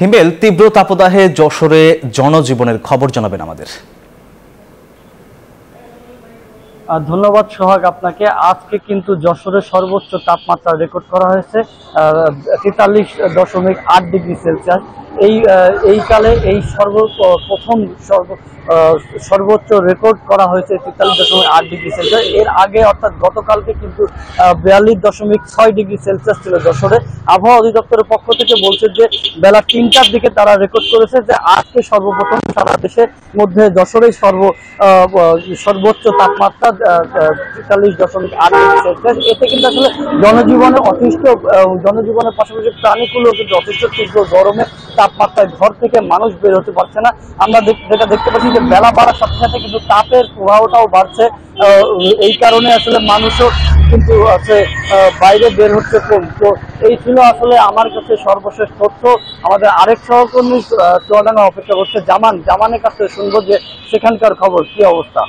হিমেল, তীব্র তাপদাহে যশোরে জনজীবনের খবর জানাবেন আমাদের। ধন্যবাদ সোহাগ আপনাকে। আজকে কিন্তু যশোরের সর্বোচ্চ তাপমাত্রা রেকর্ড করা হয়েছে 43.8 ডিগ্রি সেলসিয়াস। এই কালে এই প্রথম সর্বোচ্চ রেকর্ড করা হয়েছে 43.8 ডিগ্রি সেলসিয়াস। এর আগে অর্থাৎ গতকালকে কিন্তু 42.6 ডিগ্রি সেলসিয়াস ছিল যশোরে। আবহাওয়া অধিদপ্তরের পক্ষ থেকে বলছে যে বেলা 3টার দিকে তারা রেকর্ড করেছে যে আজকে সর্বপ্রথম সারা দেশের মধ্যে যশোরেই সর্বোচ্চ তাপমাত্রা 43.8 ডিগ্রি সেলসিয়াস। এতে কিন্তু আসলে জনজীবনের পাশাপাশি প্রাণীগুলো কিন্তু অতিষ্ঠ তীব্র গরমে তাপমাত্রায় ঘর থেকে মানুষ বের হতে পারছে না। আমরা যেটা দেখতে পাচ্ছি যে বেলা বাড়ার সাথে সাথে কিন্তু তাপের প্রবাহটাও বাড়ছে। এই কারণে আসলে মানুষও কিন্তু বাইরে বের হচ্ছে কম। তো এই ছিল আসলে আমার কাছে সর্বশেষ তথ্য। আমাদের আরেক সহকর্মী চুয়াডাঙ্গা অপেক্ষা করছে, জামানের কাছে শুনবো যে সেখানকার খবর কি অবস্থা।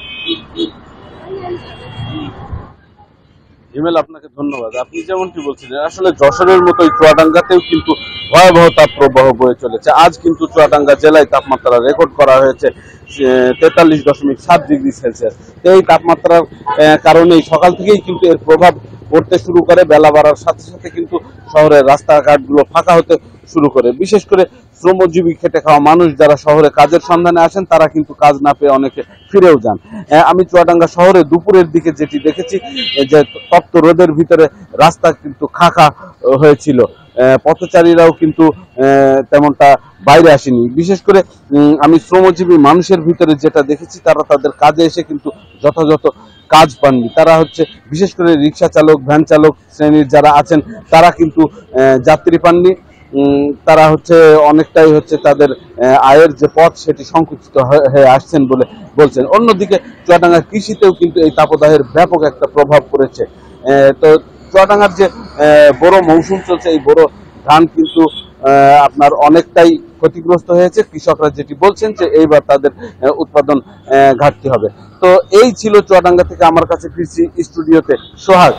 হিমেল, আপনাকে ধন্যবাদ। আপনি যেমনটি বলছিলেন, আসলে যশোরের মতোই চুয়াডাঙ্গাতেও কিন্তু ভয়াবহ তাপ প্রবাহ বয়ে চলেছে। আজ কিন্তু চুয়াডাঙ্গা জেলায় তাপমাত্রা রেকর্ড করা হয়েছে 43.7 ডিগ্রি সেলসিয়াস। এই তাপমাত্রার কারণেই সকাল থেকেই কিন্তু এর প্রভাব পড়তে শুরু করে। বেলা বাড়ার সাথে সাথে কিন্তু শহরের রাস্তাঘাটগুলো ফাঁকা হতে শুরু করে। বিশেষ করে শ্রমজীবী খেটে খাওয়া মানুষ যারা শহরে কাজের সন্ধানে আসেন, তারা কিন্তু কাজ না পেয়ে অনেকে ফিরেও যান। আমি চুয়াডাঙ্গা শহরে দুপুরের দিকে যেটি দেখেছি যে তপ্ত রোদের ভিতরে রাস্তা কিন্তু খাঁকা হয়েছিল। পথচারীরাও কিন্তু তেমনটা বাইরে আসেনি। বিশেষ করে আমি শ্রমজীবী মানুষের ভিতরে যেটা দেখেছি, তারা তাদের কাজে এসে কিন্তু যথাযথ কাজ পাননি। তারা হচ্ছে বিশেষ করে রিক্সা চালক, ভ্যান চালক শ্রেণীর যারা আছেন, তারা কিন্তু যাত্রী পাননি। তারা হচ্ছে অনেকটাই হচ্ছে তাদের আয়ের যে পথ সেটি সংকুচিত হয়ে আসছেন বলে বলছেন। অন্যদিকে চুয়াডাঙ্গার কৃষিতেও কিন্তু এই তাপদাহের ব্যাপক একটা প্রভাব পড়েছে। তো চুয়াডাঙ্গার যে বড় মৌসুম চলছে, এই বড় ধান কিন্তু আপনার অনেকটাই ক্ষতিগ্রস্ত হয়েছে। কৃষকরা যেটি বলছেন যে এইবার তাদের উৎপাদন ঘাটতি হবে। তো এই ছিল চুয়াডাঙ্গা থেকে আমার কাছে ফিরছি স্টুডিওতে সোহাগ।